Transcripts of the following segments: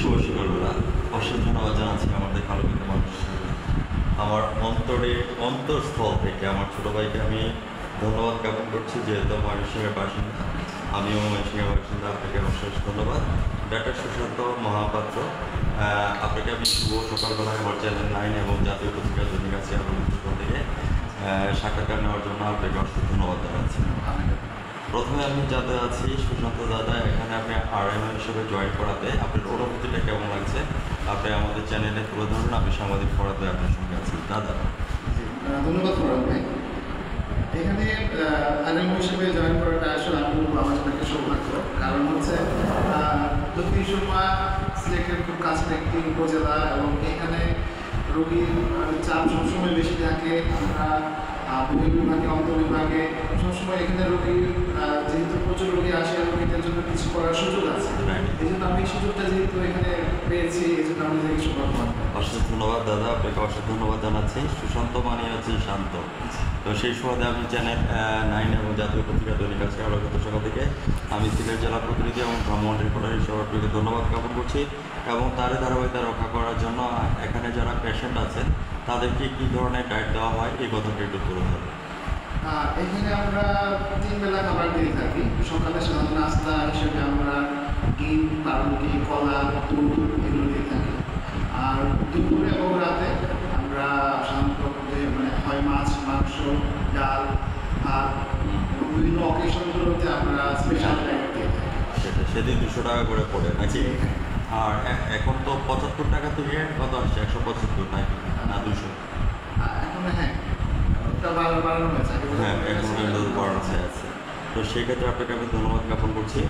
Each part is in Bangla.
শুভ সকালবেলা অশেষ ধন্যবাদ জানাচ্ছি আমাদের কালোবিন্দু মানুষ আমার অন্তরস্থল থেকে আমার ছোটো ভাইকে আমি ধন্যবাদ জ্ঞাপন করছি, যেহেতু ময়মনসিংহের বাসিন্দা, আমিও ময়মনসিংহের বাসিন্দা। আপনাকে অশেষ ধন্যবাদ। ডাক্তার সুশান্ত মহাপাত্র, আপনাকে আমি শুভ সকালবেলায় আমার চ্যানেল 9 এবং জাতীয় পত্রিকা দৈনিক আছে আলোচনা থেকে সাক্ষাৎকার নেওয়ার জন্য আপনাকে অশেষ ধন্যবাদ জানাচ্ছি। প্রথমে আমি যাতে আছি সুশান্ত দাদা, এখানে আপনি আরএমও হিসেবে জয়েন করাতে আপনার অনুভূতিটা কেমন লাগছে আপনি আমাদের চ্যানেলে তুলে ধরুন। আমি সাংবাদিক পড়াতে আপনার সঙ্গে আছি দাদা। ধন্যবাদ ফরাদ ভাই। এখানে আরএমও হিসেবে জয়েন করাটা আসলে আমি আমার জন্য একটা সৌভাগ্য। কারণ হচ্ছে দক্ষিণ সুরমা সিলেটের খুব কাছের একটি উপজেলা এবং এখানে রোগীর চাপ সবসময় বেশি থাকে। আমরা বিভাগে অন্তর্বিভাগে সবসময় এখানে রোগীর যেহেতু প্রচুর রোগী আসে, রোগীদের জন্য কিছু করার সুযোগ আছে। এই জন্য আমি এই সুযোগটা যেহেতু এখানে পেয়েছি, এই জন্য আমি নিজেকে সৌভাগ্য। অশেষ ধন্যবাদ দাদা, আপনাকে অশেষ ধন্যবাদ জানাচ্ছি। সুশান্ত মানে হচ্ছে শান্ত। তো সেই সুবাদে আমি চ্যানেল 9 এবং জাতীয় পত্রিকা দৈনিক আজকে আলোকিত সকাল থেকে আমি সিলেট জেলা প্রতিনিধি এবং ভ্রমণ রিপোর্টার হিসেবে আপনাকে ধন্যবাদ জ্ঞাপন করছি এবং তার ধারাবাহিকতা রক্ষা করার জন্য এখানে যারা পেশেন্ট আছেন তাদেরকে কী ধরনের ডায়েট দেওয়া হয় এই কথাটা একটু তুলে ধরুন। এখানে আমরা 3 বেলা খাবার দিয়ে থাকি। সকালে সাধারণ নাস্তা হিসেবে আমরা ডিম, পাউরুটি, কলা, দুধ এগুলো দিয়ে থাকি। আর দুপুরে এবং রাতে আমরা সাধারণত হয় মাছ, মাংস, ডাল, ভাত এবং বিভিন্ন অকেশনগুলোতে আমরা স্পেশাল ডায়েট দিয়ে থাকি। সেদিন 200 টাকা করে পড়ে নাকি? আর এখন তো 75 টাকা থেকে কত আসছে? 175 নাকি না 200? এখন হ্যাঁ, ওটা বাড়ানো হয়েছে। হ্যাঁ, এখন বাড়ানো আছে। তো সেই ক্ষেত্রে আপনাকে আমি ধন্যবাদ জ্ঞাপন করছি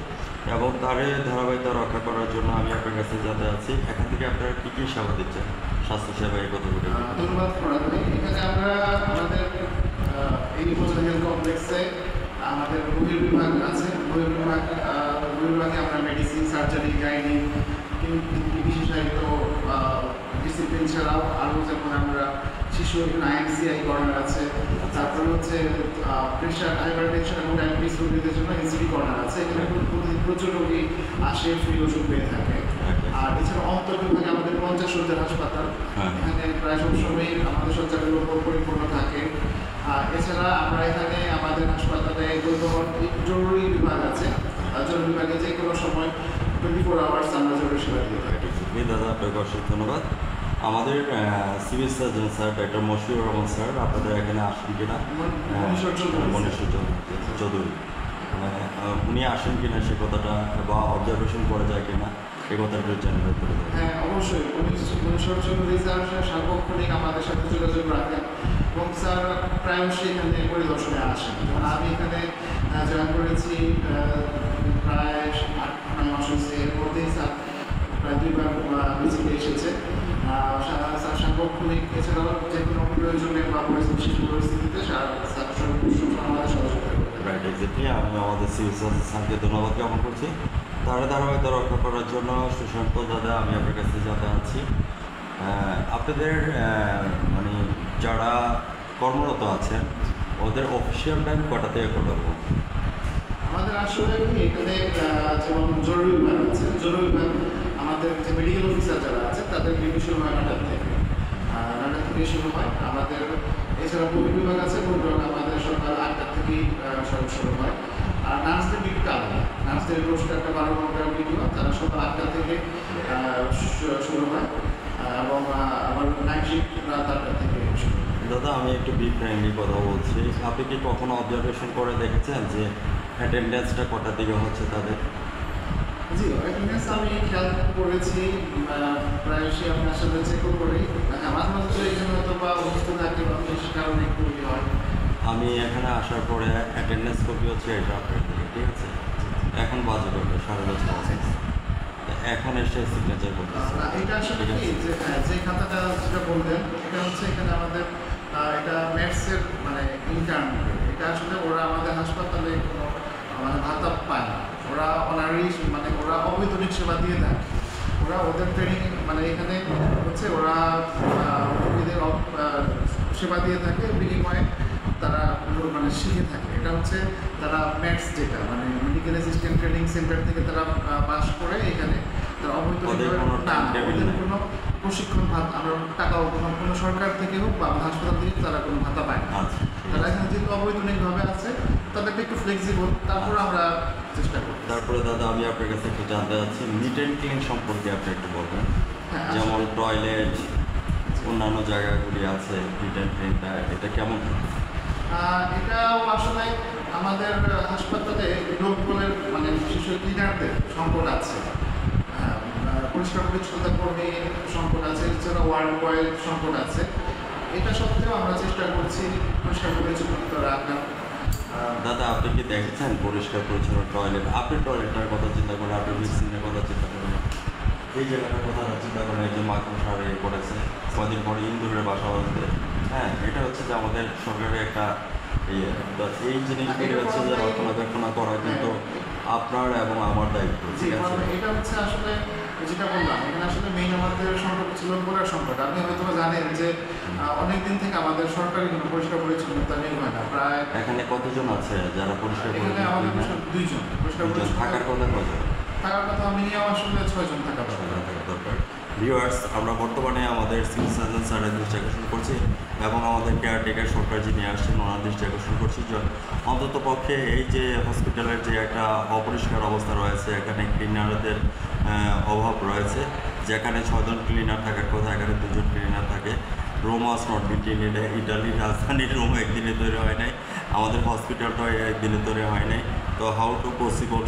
এবং তার ধারাবাহিকতা রক্ষা করার জন্য আমি আপনার কাছে যাতে আছি। এখান থেকে আপনারা কী কী সেবা দিচ্ছেন স্বাস্থ্যসেবা এই কথাগুলো? ধন্যবাদ ফরাদ ভাই। এখানে আমরা আমাদের এই উপজেলা হেলথ কমপ্লেক্সে আমাদের বহির্বিভাগ আছে। বহির্বিভাগে আমরা মেডিসিন, সার্জারি, গাইনি, বিশেষায়িত ডিসিপ্লিন ছাড়াও আরও যেমন আমরা শিশু আইএমসিআই কর্নার আছে, তারপরে হচ্ছে প্রেশার, হাইপারটেনশন এবং ডায়াবেটিস রোগীদের জন্য এনসিডি কর্নার আছে। এখানে প্রচুর রোগী আসে, ফ্রি ওষুধ পেয়ে থাকে। আর এছাড়া অন্তর্বিভাগে আমাদের 50 শয্যার হাসপাতাল, এখানে প্রায় সবসময় আমাদের শয্যাগুলো পরিপূর্ণ থাকে। এছাড়া আমরা এখানে আমাদের হাসপাতালে জরুরি বিভাগ আছে। জরুরি বিভাগে যে কোনো সময় 24 আওয়ার্স আমরা জরুরি সেবা দিয়ে থাকি। দাদা, আপনাকে অশেষ ধন্যবাদ। আমাদের civil surgeon sir doctor Mashiur Rahman sir আপনাদের এখানে আসেন কিনা? মনীশ্বর চৌধুরী, উনি আসেন কিনা সে কথাটা বা অবজারভেশন করা যায় কিনা সে কথাটা জানিয়ে দেবেন। হ্যাঁ, অবশ্যই। মনীশ্বর চৌধুরী স্যার সার্বক্ষণিক আমাদের সাথে যোগাযোগ রাখেন এবং স্যার প্রায়শই এখানে পরিদর্শনে আসেন। যেমন আমি এখানে জয়েন করেছি প্রায় 8-9 মাস হয়েছে। এর মধ্যেই স্যার প্রায় 2 বার ভিজিটে এসেছে। সার্বক্ষণিক এছাড়াও যে কোনো প্রয়োজনে বা বিশেষ পরিস্থিতিতে স্যার আমাদের সহযোগিতা করবেন। Right, exactly. আমি আমাদের সিভিল সার্জন স্যারকে ধন্যবাদ জ্ঞাপন করছি তার ধারাবাহিকতা রক্ষা করার জন্য। সুশান্ত দাদা, আমি আপনার কাছে যাতে আছি। আপনাদের মানে যারা কর্মরত আছেন ওদের অফিসিয়াল টাইম কটা থেকে কটা? আমাদের আসলে এখানে যেমন জরুরি বিভাগ আছে, জরুরি বিভাগ আমাদের যে মেডিকেল অফিসার যারা আছে তাদের ডিউটি শুরু হয় 9টা থেকে। 9টা থেকে শুরু হয় আমাদের। এছাড়া বহির্বিভাগ আছে, বহির্বিভাগ আমাদের সকাল 8টা থেকেই শুরু হয়। আর নার্সদের ডিউটিটা আলাদা। নার্সদের রোজটা 12 ঘন্টার ডিউটি হয়, তারা সকাল 8টা থেকে শুরু হয় এবং আবার নাইট শিফট রাত 8টা থেকে শুরু হয়। দাদা, আমি একটু ফ্রেন্ডলি কথা বলছি। আপনি কি কখনো অবজারভেশন করে দেখেছেন যে অ্যাটেন্ডেন্সটা কটার দিকে হচ্ছে তাদের? জি, অ্যাটেন্ডেন্স আমি খেয়াল করেছি। প্রায়শই আমি আসলে চেকও করি। মাঝে মাঝে তো এখানে হয়তো বা অসুস্থ থাকে বা বিশেষ কারণে একটু হয়। আমি এখানে আসার পরে অ্যাটেন্ডেন্স কপি হচ্ছে এটা আপনার থেকে, ঠিক আছে? এখন বাজে করবে 10:30 বাজে। এখন এসে সিগনেচার করতেছে। এটা আসলে কি যে খাতাটা যেটা বললেন এটা হচ্ছে এখানে আমাদের এটা ম্যাথসের ইন্টার্ন। এটা আসলে ওরা আমাদের হাসপাতালে কোনো ভাতা পায় না। ওরা অনারি ওরা অবৈতনিক সেবা দিয়ে দেয়। ওরা ওদের ট্রেনিং এখানে হচ্ছে ওরা রোগীদের সেবা দিয়ে থাকে, বিনিময়ে তারা শিখে থাকে। এটা হচ্ছে তারা ম্যাথস যেটা মেডিকেল অ্যাসিস্ট্যান্ট ট্রেনিং সেন্টার থেকে তারা পাস করে এখানে তারা ওদের অবৈতনিক কোনো না, timetable ওদের নেই। কোনো প্রশিক্ষণ ভাতা আমরা টাকাও কোনো সরকার থেকে হোক বা হাসপাতাল থেকে তারা কোনো ভাতা পায় না। আচ্ছা তারা এখানে যেহেতু অবৈতনিকভাবে আছে তাদেরকে একটু ফ্লেক্সিবল, তারপর আমরা চেষ্টা করি। তারপরে দাদা আমি আপনার কাছে একটু জানতে চাচ্ছি মিট অ্যান্ড ক্লিন সম্পর্কে আপনি একটু বলবেন, হ্যাঁ, যেমন টয়লেট অন্যান্য জায়গাগুলি আছে মিট অ্যান্ড ক্লিনটা এটা কেমন? এটাও আসলে আমাদের হাসপাতালে লোকবলের মানে বিশেষ ক্লিনারদের সংকট আছে, পরিষ্কার পরিচ্ছন্নতা কর্মী সংকট আছে, এছাড়া ওয়ার্ড বয়ের সংকট আছে। এটা সত্ত্বেও আমরা চেষ্টা করছি পরিষ্কার পরিচ্ছন্নতা রাখার। দাদা আপনি কি দেখেছেন পরিষ্কার পরিচ্ছন্ন টয়লেট? আপনি টয়লেটটার কথা চিন্তা করেন, আপনি মিক্সিংয়ের কথা চিন্তা করেন, এই জায়গাটার কথা চিন্তা করেন, এই যে মাকড়সার এ করেছে কদিন পরে ইন্দুরের বাসা বাঁধবে। হ্যাঁ, এটা হচ্ছে যে আমাদের সরকারের একটা ইয়ে, তো এই জিনিসগুলি হচ্ছে যে রক্ষণাবেক্ষণ করা কিন্তু আপনার এবং আমার দায়িত্ব, জি, ঠিক আছে? এটা হচ্ছে আসলে যেটা বললাম, এখানে আসলে মেইন আমাদের সংকট ছিল লোকবলের সংকট। আপনি হয়তো জানেন যে অনেকদিন থেকে আমাদের সরকারি কোনো পরিষ্কার পরিচ্ছন্নতা নেই হয় না। প্রায় এখানে কতজন আছে যারা পরিষ্কার এখানে আমাদের দুইজন পরিষ্কার পরিচ্ছন্ন থাকার কথা কজন? থাকার কথা মিনিমাম আসলে 6 জন থাকা দরকার। দরকার। ভিউয়ার্স, আমরা বর্তমানে আমাদের সিভিল সার্জন স্যারের দৃষ্টি আকর্ষণ করছি এবং আমাদের কেয়ারটেকার সরকার যিনি আসছেন ওনার দৃষ্টি আকর্ষণ করছি যে অন্তত পক্ষে এই যে হসপিটালের যে একটা অপরিষ্কার অবস্থা রয়েছে, এখানে ক্লিনারদের অভাব রয়েছে, যেখানে 6 জন ক্লিনার থাকার কথা এখানে 2 জন ক্লিনার থাকে। Rome was not built in ইটালির রাজধানীর রোম একদিনে তৈরি হয় নাই, আমাদের হসপিটালটাও একদিনে তৈরি হয় নাই। তো হাউ টু পসিবল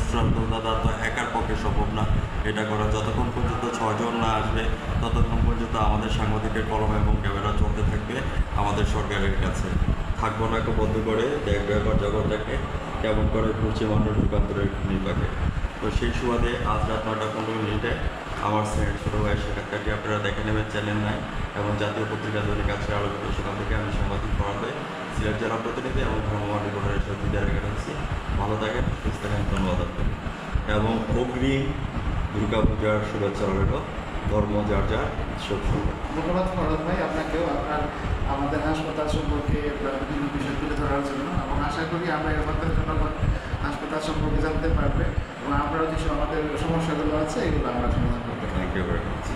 দাদা, তো একার পক্ষে সম্ভব না এটা করা। যতক্ষণ পর্যন্ত 6 জন না আসবে ততক্ষণ পর্যন্ত আমাদের সাংবাদিকের কলম এবং ক্যামেরা চলতে থাকবে আমাদের সরকারের কাছে। থাকবো না বন্ধ করে দেখবে এবার জগৎটাকে কেমন করে ঘুরছে মানুষ যুগান্তরের নির্বাকে। তো সেই সুবাদে আজ রাত 9:15 আমার স্যার ছোটো ভাইয়ের সাক্ষাৎকারটি আপনারা দেখে নেবেন চ্যানেল 9 এবং জাতীয় পত্রিকা দৈনিক আজকে আলোচিত। সেখান থেকে আমি সাংবাদিক পড়াতে সিলেট জেলা প্রতিনিধি এবং ভ্রাম্যমাণ রিপোর্টারের সাথে বিদায় রেখে দিচ্ছি। ভালো থাকেন, সুস্থ থাকেন, ধন্যবাদ আপনাকে এবং অগ্রিম দুর্গাপূজার শুভেচ্ছা রইল। ধর্ম যার যার সত্যি। ধন্যবাদ ফরহাদ ভাই আপনাকেও, আপনার আমাদের হাসপাতাল সম্পর্কে বিভিন্ন বিষয় তুলে ধরার জন্য, এবং আশা করি আমরা এর মাধ্যমে জনগণ হাসপাতাল সম্পর্কে জানতে পারবে এবং আমরাও যেসব আমাদের সমস্যাগুলো আছে এগুলো আমরা সমাধান করতে পারবো। Thank you very much.